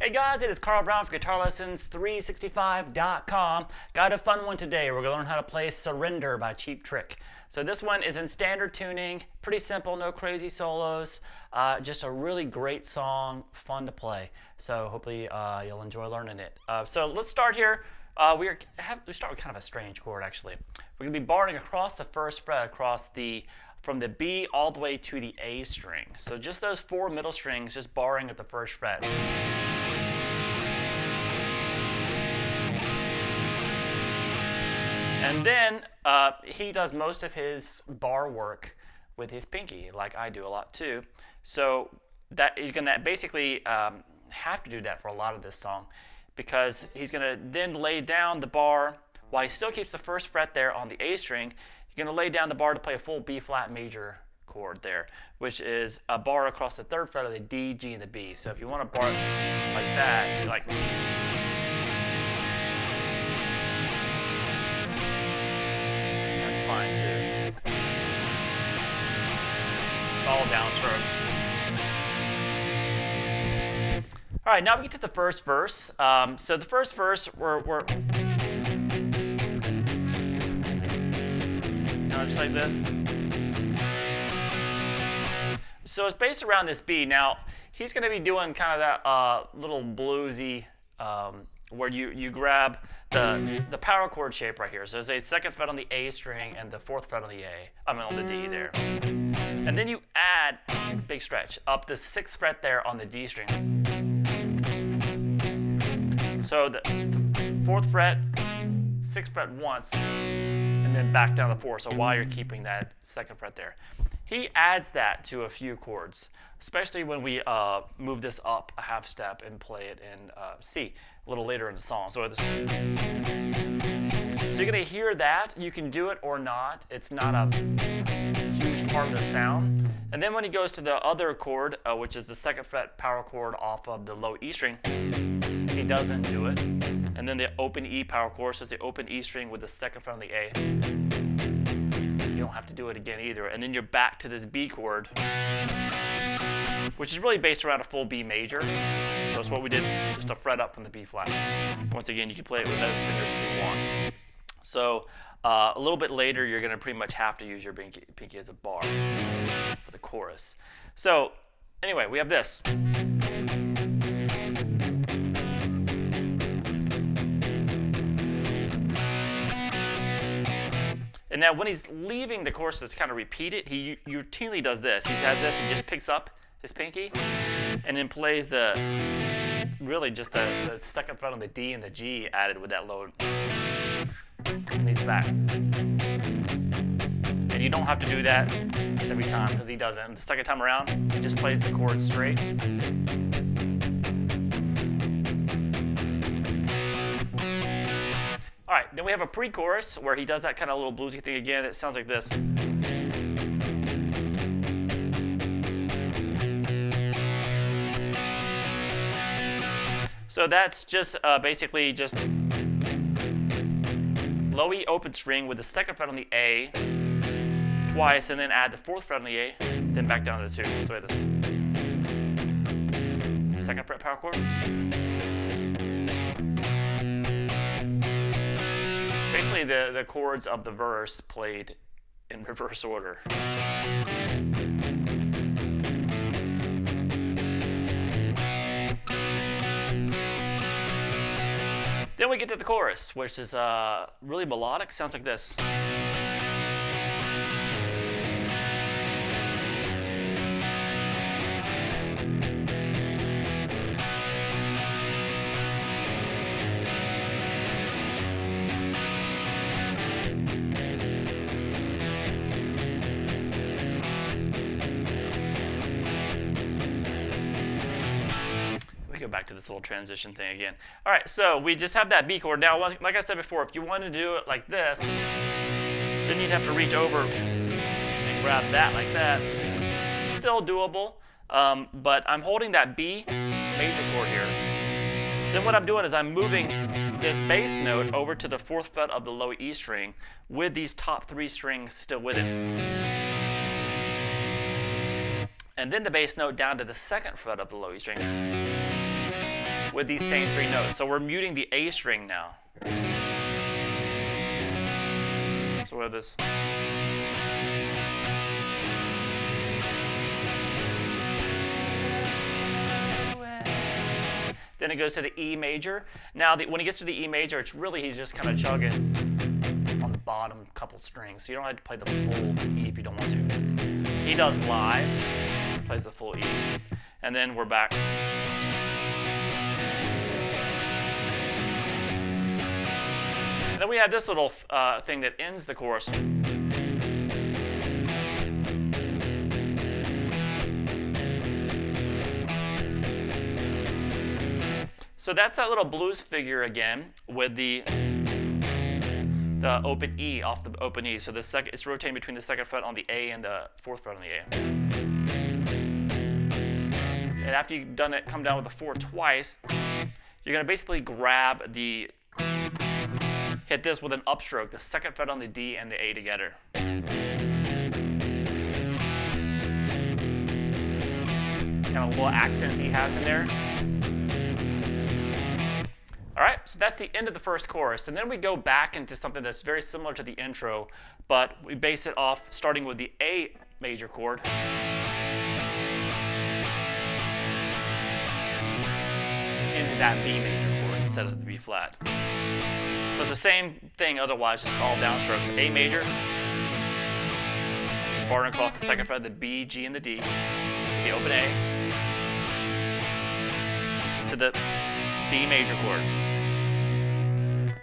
Hey guys, it is Carl Brown for GuitarLessons365.com. Got a fun one today. We're going to learn how to play Surrender by Cheap Trick. So this one is in standard tuning, pretty simple, no crazy solos, just a really great song, fun to play. So hopefully you'll enjoy learning it. So let's start here. We start with kind of a strange chord actually. We're going to be barring across the first fret, from the B all the way to the A string. So just those four middle strings, just barring at the first fret. And then he does most of his bar work with his pinky, like I do a lot too. So that you're gonna basically have to do that for a lot of this song, because he's gonna then lay down the bar while he still keeps the first fret there on the A string. You're gonna lay down the bar to play a full B flat major chord there, which is a bar across the third fret of the D, G, and the B. So if you want a bar like that, you're like. Fine too. Just all downstrokes. All right, now we get to the first verse. So the first verse, we're kind of just like this. So it's based around this B. Now he's going to be doing kind of that little bluesy. Where you grab the power chord shape right here. So there's a second fret on the A string and the fourth fret on the on the D there. And then you add, big stretch, up the sixth fret there on the D string. So the fourth fret, sixth fret once, and then back down to four. So while you're keeping that second fret there. He adds that to a few chords, especially when we move this up a half step and play it in C a little later in the song. So you're going to hear that. You can do it or not. It's not a huge part of the sound. And then when he goes to the other chord, which is the second fret power chord off of the low E string, he doesn't do it. And then the open E power chord, so it's the open E string with the second fret on the A. You don't have to do it again either. And then you're back to this B chord, which is really based around a full B major. So that's what we did, just a fret up from the B flat. Once again, you can play it with those fingers if you want. So a little bit later, you're going to pretty much have to use your pinky as a bar for the chorus. So anyway, we have this. And now when he's leaving the chorus to kind of repeat it, he routinely does this. He has this, he just picks up his pinky and then plays really just the second fret on the D and the G added with that low. And he's back. And you don't have to do that every time because he doesn't. The second time around, he just plays the chord straight. All right, then we have a pre-chorus where he does that kind of little bluesy thing again. It sounds like this. So that's just basically just low E open string with the second fret on the A twice, and then add the fourth fret on the A, then back down to the 2. So this second fret power chord. Basically the chords of the verse played in reverse order. Then we get to the chorus, which is really melodic. Sounds like this. Go back to this little transition thing again. All right, so we just have that B chord. Now, like I said before, if you wanted to do it like this, then you'd have to reach over and grab that like that. Still doable, but I'm holding that B major chord here. Then what I'm doing is I'm moving this bass note over to the fourth fret of the low E string with these top 3 strings still with it. And then the bass note down to the second fret of the low E string. with these same 3 notes. So we're muting the A string now. So we have this. Then it goes to the E major. Now, when he gets to the E major, it's really, he's just kind of chugging on the bottom couple strings. So you don't have to play the full E if you don't want to. He does live, plays the full E. And then we're back. And then we have this little thing that ends the chorus. So that's that little blues figure again with the open E off the open E. So the second, it's rotating between the 2nd fret on the A and the 4th fret on the A. And after you've done it, come down with the 4 twice, you're going to basically grab the, hit this with an upstroke, the 2nd fret on the D and the A together. Kind of little accents he has in there. All right, so that's the end of the first chorus. And then we go back into something that's very similar to the intro, but we base it off starting with the A major chord. Into that B major chord instead of the B flat. So it's the same thing otherwise, just all downstrokes. A major, just barring across the 2nd fret, the B, G, and the D. The open A to the B major chord.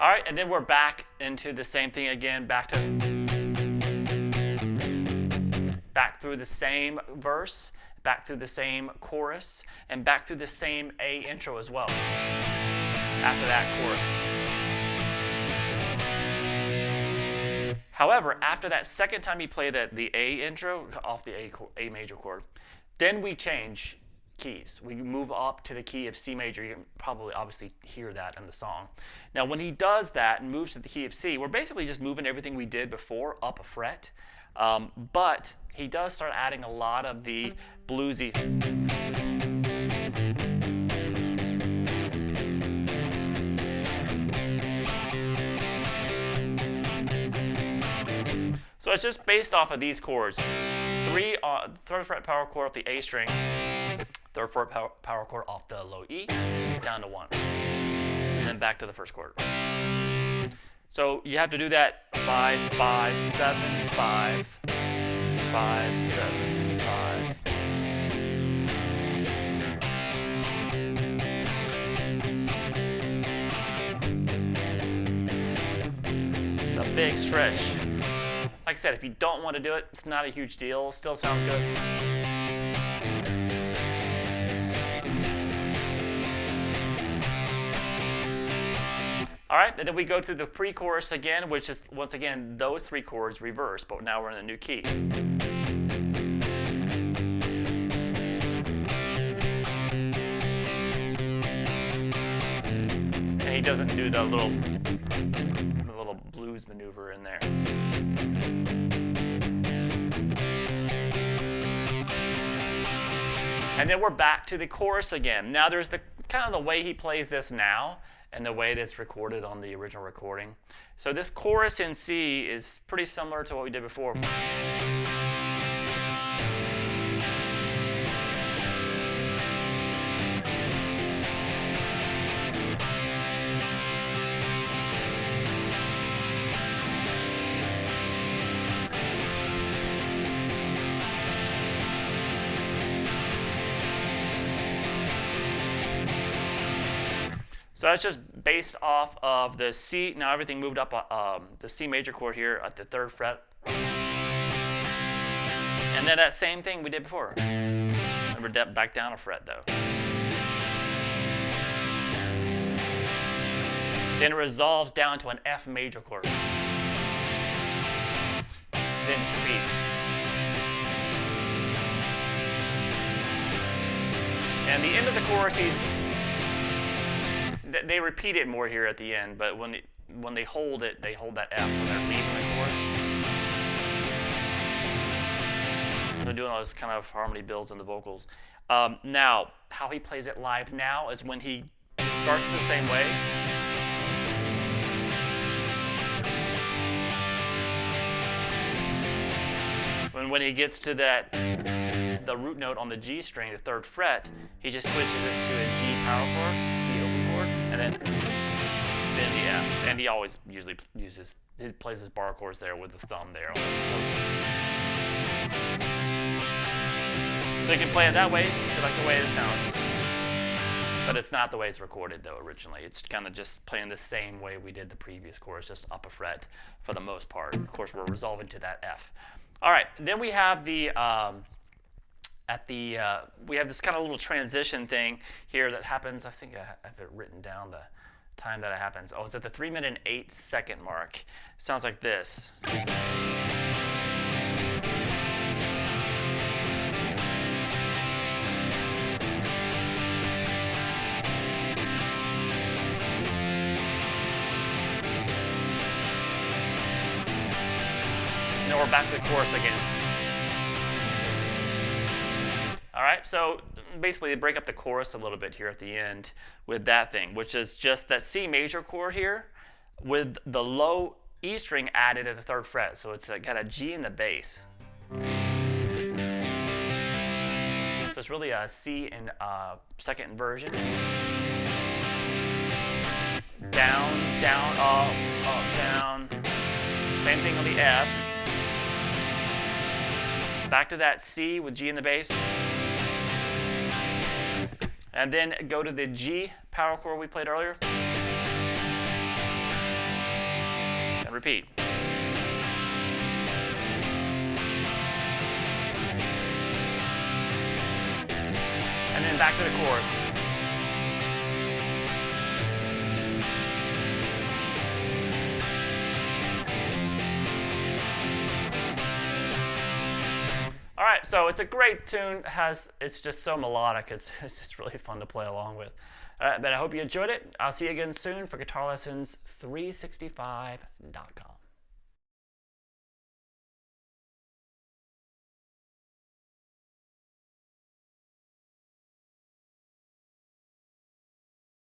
All right, and then we're back into the same thing again, back through the same verse, back through the same chorus, and back through the same A intro as well after that chorus. However, after that second time you play the A intro off the A major chord, then we change keys. We move up to the key of C major. You can probably obviously hear that in the song. Now when he does that and moves to the key of C, we're basically just moving everything we did before up a fret, but he does start adding a lot of the bluesy. So it's just based off of these chords. 3rd fret power chord off the A string, 3rd fret power chord off the low E, down to 1, and then back to the first chord. So you have to do that 5, 5, 7, 5, 5, 7, 5. It's a big stretch. Like I said, if you don't want to do it, it's not a huge deal. Still sounds good. All right, and then we go through the pre-chorus again, which is, once again, those 3 chords reversed, but now we're in a new key. And he doesn't do the little blues maneuver in there. And then we're back to the chorus again. Now there's the kind of the way he plays this now and the way that's recorded on the original recording. So this chorus in C is pretty similar to what we did before. So that's just based off of the C. Now everything moved up the C major chord here at the 3rd fret. And then that same thing we did before. Remember, back down a fret though. Then it resolves down to an F major chord. Then just repeat. And the end of the chorus, they repeat it more here at the end, but when they hold it, they hold that F when they're leaving the chorus. They're doing all this kind of harmony builds in the vocals. Now, how he plays it live now is when he Starts the same way. When he gets to the root note on the G string, the 3rd fret, he just switches it to a G power chord, G open chord, and then the F. And he always usually plays his bar chords there with the thumb there. So you can play it that way if you like the way it sounds. But it's not the way it's recorded though originally. It's kind of just playing the same way we did the previous chorus, just up a fret for the most part. Of course, we're resolving to that F. All right, then we have we have this kind of little transition thing here that happens. I think I have it written down the time that it happens. Oh, it's at the 3-minute and 8-second mark. It sounds like this. Now we're back to the chorus again. All right, so basically break up the chorus a little bit here at the end with that thing, which is just that C major chord here with the low E string added at the 3rd fret. So it's got a G in the bass. So it's really a C in 2nd inversion. Down, down, up, up, down. Same thing on the F. Back to that C with G in the bass. And then go to the G power chord we played earlier. And repeat. And then back to the chorus. All right, so it's a great tune. It's just so melodic. It's just really fun to play along with. All right, but I hope you enjoyed it. I'll see you again soon for GuitarLessons365.com.